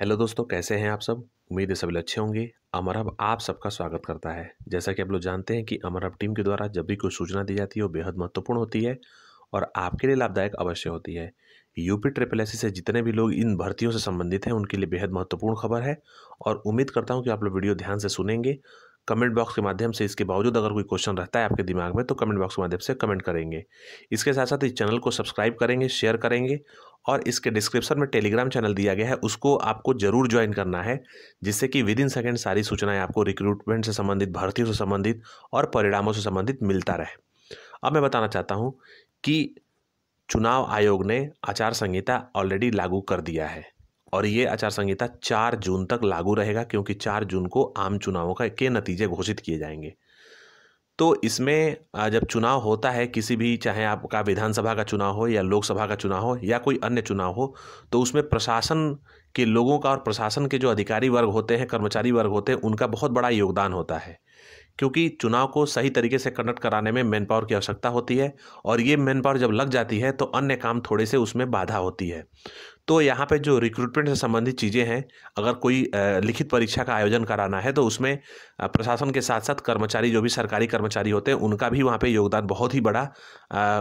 Hello दोस्तों, कैसे हैं आप सब। उम्मीद है सभी अच्छे होंगे। अमर हब आप सबका स्वागत करता है। जैसा कि आप लोग जानते हैं कि अमर हब टीम के द्वारा जब भी कोई सूचना दी जाती है वो बेहद महत्वपूर्ण होती है और आपके लिए लाभदायक अवश्य होती है। यूपी ट्रिपल एससी से जितने भी लोग इन भर्तियों से संबंधित हैं उनके लिए बेहद महत्वपूर्ण खबर है और उम्मीद करता हूँ कि आप लोग वीडियो ध्यान से सुनेंगे। कमेंट बॉक्स के माध्यम से इसके बावजूद अगर कोई क्वेश्चन रहता है आपके दिमाग में तो कमेंट बॉक्स के माध्यम से कमेंट करेंगे। इसके साथ साथ इस चैनल को सब्सक्राइब करेंगे, शेयर करेंगे और इसके डिस्क्रिप्शन में टेलीग्राम चैनल दिया गया है, उसको आपको जरूर ज्वाइन करना है, जिससे कि विद इन सेकेंड सारी सूचनाएं आपको रिक्रूटमेंट से संबंधित, भर्तियों से संबंधित और परिणामों से संबंधित मिलता रहे। अब मैं बताना चाहता हूं कि चुनाव आयोग ने आचार संहिता ऑलरेडी लागू कर दिया है और ये आचार संहिता 4 जून तक लागू रहेगा, क्योंकि 4 जून को आम चुनावों के नतीजे घोषित किए जाएंगे। तो इसमें जब चुनाव होता है किसी भी, चाहे आपका विधानसभा का चुनाव हो या लोकसभा का चुनाव हो या कोई अन्य चुनाव हो, तो उसमें प्रशासन के लोगों का और प्रशासन के जो अधिकारी वर्ग होते हैं, कर्मचारी वर्ग होते हैं, उनका बहुत बड़ा योगदान होता है, क्योंकि चुनाव को सही तरीके से कंडक्ट कराने में मैन पावर की आवश्यकता होती है और ये मैन पावर जब लग जाती है तो अन्य काम थोड़े से उसमें बाधा होती है। तो यहाँ पे जो रिक्रूटमेंट से संबंधित चीज़ें हैं, अगर कोई लिखित परीक्षा का आयोजन कराना है तो उसमें प्रशासन के साथ साथ कर्मचारी, जो भी सरकारी कर्मचारी होते हैं, उनका भी वहाँ पे योगदान बहुत ही बड़ा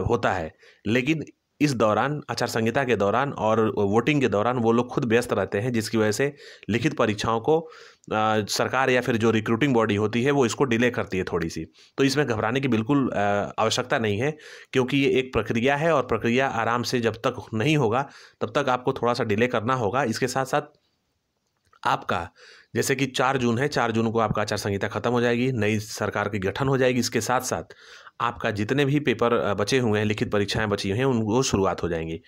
होता है। लेकिन इस दौरान, आचार संहिता के दौरान और वोटिंग के दौरान वो लोग खुद व्यस्त रहते हैं, जिसकी वजह से लिखित परीक्षाओं को सरकार या फिर जो रिक्रूटिंग बॉडी होती है वो इसको डिले करती है थोड़ी सी। तो इसमें घबराने की बिल्कुल आवश्यकता नहीं है, क्योंकि ये एक प्रक्रिया है और प्रक्रिया आराम से जब तक नहीं होगा तब तक आपको थोड़ा सा डिले करना होगा। इसके साथ साथ आपका, जैसे कि 4 जून है, 4 जून को आपका आचार संहिता खत्म हो जाएगी, नई सरकार की गठन हो जाएगी। इसके साथ साथ आपका जितने भी पेपर बचे हुए हैं, लिखित परीक्षाएं बची हुई हैं, उनको शुरुआत हो जाएंगी।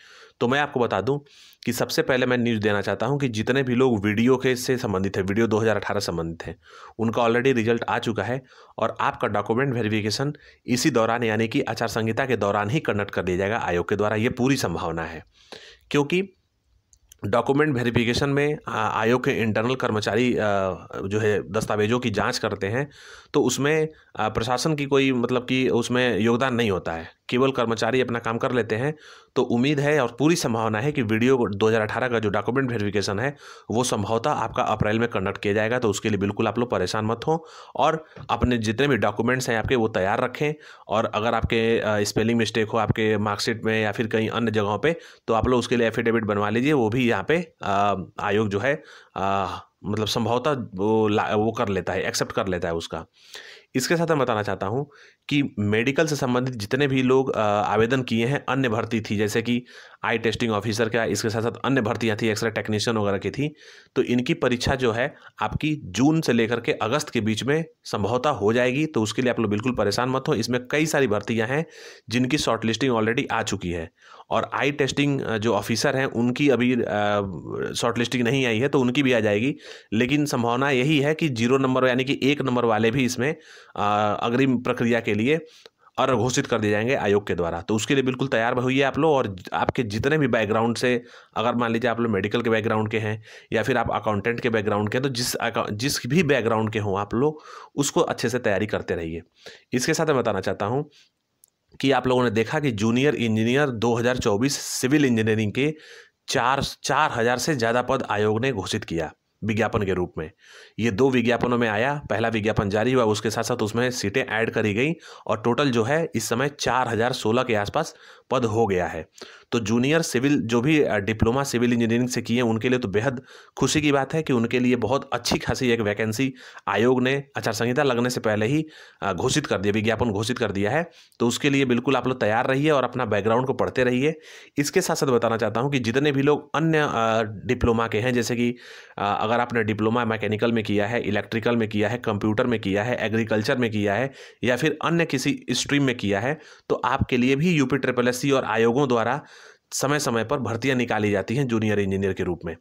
तो मैं आपको बता दूं कि सबसे पहले मैं न्यूज़ देना चाहता हूं कि जितने भी लोग वीडियो के से संबंधित है, वीडियो 2018 संबंधित हैं, उनका ऑलरेडी रिजल्ट आ चुका है और आपका डॉक्यूमेंट वेरिफिकेशन इसी दौरान, यानी कि आचार संहिता के दौरान ही कंडक्ट कर दिया जाएगा आयोग के द्वारा। ये पूरी संभावना है, क्योंकि डॉक्यूमेंट वेरिफिकेशन में आयोग के इंटरनल कर्मचारी जो है दस्तावेजों की जांच करते हैं, तो उसमें प्रशासन की कोई, मतलब कि उसमें योगदान नहीं होता है, केवल कर्मचारी अपना काम कर लेते हैं। तो उम्मीद है और पूरी संभावना है कि वीडियो 2018 का जो डॉक्यूमेंट वेरिफिकेशन है वो संभवतः आपका अप्रैल में कंडक्ट किया जाएगा। तो उसके लिए बिल्कुल आप लोग परेशान मत हो और अपने जितने भी डॉक्यूमेंट्स हैं आपके वो तैयार रखें। और अगर आपके स्पेलिंग मिस्टेक हो आपके मार्कशीट में या फिर कहीं अन्य जगहों पे, तो आप लोग उसके लिए एफिडेविट बनवा लीजिए। वो भी यहाँ पे आयोग जो है मतलब संभवतः वो कर लेता है, एक्सेप्ट कर लेता है उसका। इसके साथ मैं बताना चाहता हूँ कि मेडिकल से संबंधित जितने भी लोग आवेदन किए हैं, अन्य भर्ती थी जैसे कि आई टेस्टिंग ऑफिसर का, इसके साथ साथ अन्य भर्तियाँ थी, एक्सरे टेक्नीशियन वगैरह की थी, तो इनकी परीक्षा जो है आपकी जून से लेकर के अगस्त के बीच में संभवतः हो जाएगी। तो उसके लिए आप लोग बिल्कुल परेशान मत हो। इसमें कई सारी भर्तियाँ हैं जिनकी शॉर्ट लिस्टिंग ऑलरेडी आ चुकी है और आई टेस्टिंग जो ऑफिसर हैं उनकी अभी शॉर्ट लिस्टिंग नहीं आई है, तो उनकी भी आ जाएगी। लेकिन संभावना यही है कि 0 नंबर यानी कि 1 नंबर वाले भी इसमें अग्रिम प्रक्रिया के लिए और घोषित कर दिए जाएंगे आयोग के द्वारा। तो उसके लिए बिल्कुल तैयार होइए आप लोग। और आपके जितने भी बैकग्राउंड से, अगर मान लीजिए आप लोग मेडिकल के बैकग्राउंड के हैं या फिर आप अकाउंटेंट के बैकग्राउंड के हैं, तो जिस भी बैकग्राउंड के हों आप लोग उसको अच्छे से तैयारी करते रहिए। इसके साथ मैं बताना चाहता हूँ कि आप लोगों ने देखा कि जूनियर इंजीनियर 2024 सिविल इंजीनियरिंग के 4,000 से ज़्यादा पद आयोग ने घोषित किया विज्ञापन के रूप में। ये 2 विज्ञापनों में आया, पहला विज्ञापन जारी हुआ, उसके साथ साथ उसमें सीटें ऐड करी गई और टोटल जो है इस समय 4,016 के आसपास पद हो गया है। तो जूनियर सिविल जो भी डिप्लोमा सिविल इंजीनियरिंग से किए उनके लिए तो बेहद खुशी की बात है कि उनके लिए बहुत अच्छी खासी एक वैकेंसी आयोग ने आचार संहिता लगने से पहले ही घोषित कर दिया, विज्ञापन घोषित कर दिया है। तो उसके लिए बिल्कुल आप लोग तैयार रहिए और अपना बैकग्राउंड को पढ़ते रहिए। इसके साथ साथ बताना चाहता हूँ कि जितने भी लोग अन्य डिप्लोमा के हैं, जैसे कि अगर आपने डिप्लोमा मैकेनिकल में किया है, इलेक्ट्रिकल में किया है, कंप्यूटर में किया है, एग्रीकल्चर में किया है या फिर अन्य किसी स्ट्रीम में किया है, तो आपके लिए भी यूपी ट्रिपल एससी और आयोगों द्वारा समय समय पर भर्तियां निकाली जाती हैं जूनियर इंजीनियर के रूप में।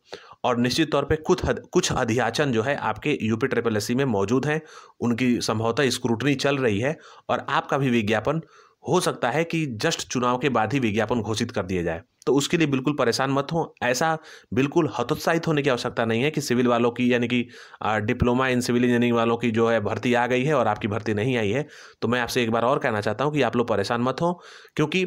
और निश्चित तौर पे कुछ अध्याचन जो है आपके यूपी ट्रिपल एससी में मौजूद हैं, उनकी संभवतः स्क्रूटनी चल रही है और आपका भी विज्ञापन हो सकता है कि जस्ट चुनाव के बाद ही विज्ञापन घोषित कर दिया जाए। तो उसके लिए बिल्कुल परेशान मत हो। ऐसा बिल्कुल हतोत्साहित होने की आवश्यकता नहीं है कि सिविल वालों की, यानी कि डिप्लोमा इन सिविल इंजीनियरिंग वालों की जो है भर्ती आ गई है और आपकी भर्ती नहीं आई है। तो मैं आपसे एक बार और कहना चाहता हूँ कि आप लोग परेशान मत हो, क्योंकि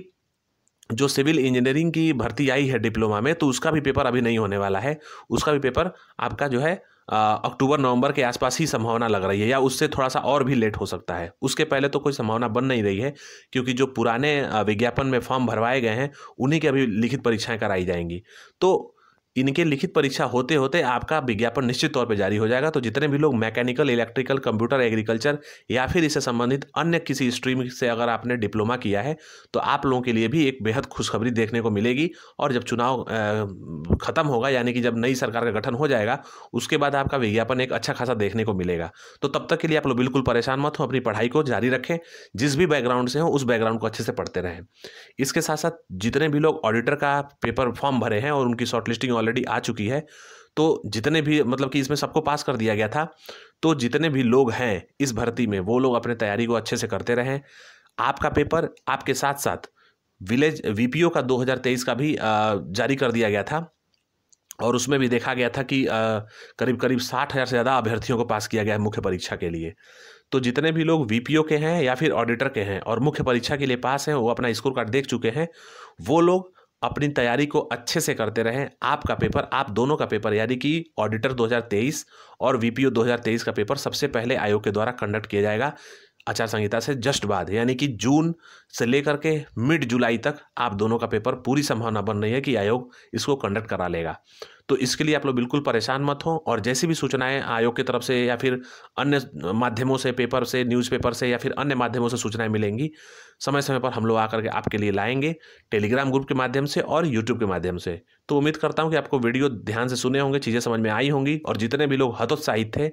जो सिविल इंजीनियरिंग की भर्ती आई है डिप्लोमा में, तो उसका भी पेपर अभी नहीं होने वाला है। उसका भी पेपर आपका जो है अक्टूबर नवंबर के आसपास ही संभावना लग रही है, या उससे थोड़ा सा और भी लेट हो सकता है। उसके पहले तो कोई संभावना बन नहीं रही है, क्योंकि जो पुराने विज्ञापन में फॉर्म भरवाए गए हैं उन्हीं की अभी लिखित परीक्षाएं कराई जाएंगी। तो इनके लिखित परीक्षा होते होते आपका विज्ञापन निश्चित तौर पे जारी हो जाएगा। तो जितने भी लोग मैकेनिकल, इलेक्ट्रिकल, कंप्यूटर, एग्रीकल्चर या फिर इससे संबंधित अन्य किसी स्ट्रीम से अगर आपने डिप्लोमा किया है, तो आप लोगों के लिए भी एक बेहद खुशखबरी देखने को मिलेगी। और जब चुनाव खत्म होगा, यानी कि जब नई सरकार का गठन हो जाएगा, उसके बाद आपका विज्ञापन एक अच्छा खासा देखने को मिलेगा। तो तब तक के लिए आप लोग बिल्कुल परेशान मत हो, अपनी पढ़ाई को जारी रखें। जिस भी बैकग्राउंड से हो उस बैकग्राउंड को अच्छे से पढ़ते रहें। इसके साथ साथ जितने भी लोग ऑडिटर का पेपर फॉर्म भरे हैं और उनकी शॉर्टलिस्टिंग ऑलरेडी आ चुकी है, तो जितने भी मतलब कि इसमें सबको पास कर दिया गया था, तो जितने भी लोग हैं इस भर्ती में वो लोग अपने तैयारी को अच्छे से करते रहें। आपका पेपर आपके साथ साथ विलेज वीपीओ का 2023 का भी जारी कर दिया गया था, और उसमें भी देखा गया था कि करीब करीब 60,000 से ज़्यादा अभ्यर्थियों को पास किया गया है मुख्य परीक्षा के लिए। तो जितने भी लोग वीपीओ के हैं या फिर ऑडिटर के हैं और मुख्य परीक्षा के लिए पास हैं, वो अपना स्कोर कार्ड देख चुके हैं, वो लोग अपनी तैयारी को अच्छे से करते रहें। आपका पेपर, आप दोनों का पेपर, यानी कि ऑडिटर 2023 और वीपीओ 2023 का पेपर सबसे पहले आयोग के द्वारा कंडक्ट किया जाएगा आचार संहिता से जस्ट बाद, यानी कि जून से लेकर के मिड जुलाई तक आप दोनों का पेपर पूरी संभावना बन रही है कि आयोग इसको कंडक्ट करा लेगा। तो इसके लिए आप लोग बिल्कुल परेशान मत हो, और जैसी भी सूचनाएं आयोग की तरफ से या फिर अन्य माध्यमों से, पेपर से, न्यूज़पेपर से या फिर अन्य माध्यमों से सूचनाएं मिलेंगी, समय समय पर हम लोग आकर के आपके लिए लाएंगे, टेलीग्राम ग्रुप के माध्यम से और यूट्यूब के माध्यम से। तो उम्मीद करता हूं कि आपको वीडियो ध्यान से सुने होंगे, चीज़ें समझ में आई होंगी। और जितने भी लोग हतोत्साहित थे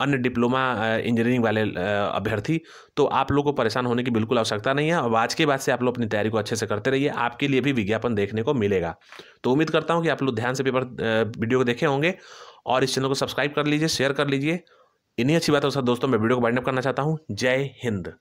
अन्य डिप्लोमा इंजीनियरिंग वाले अभ्यर्थी, तो आप लोग को परेशान होने की बिल्कुल आवश्यकता नहीं है। अब आज के बाद से आप लोग अपनी तैयारी को अच्छे से करते रहिए, आपके लिए भी विज्ञापन देखने को मिलेगा। तो उम्मीद करता हूं कि आप लोग ध्यान से पेपर वीडियो को देखे होंगे, और इस चैनल को सब्सक्राइब कर लीजिए, शेयर कर लीजिए। इन्हीं अच्छी बातों के साथ दोस्तों मैं वीडियो को वाइंड अप करना चाहता हूं। जय हिंद।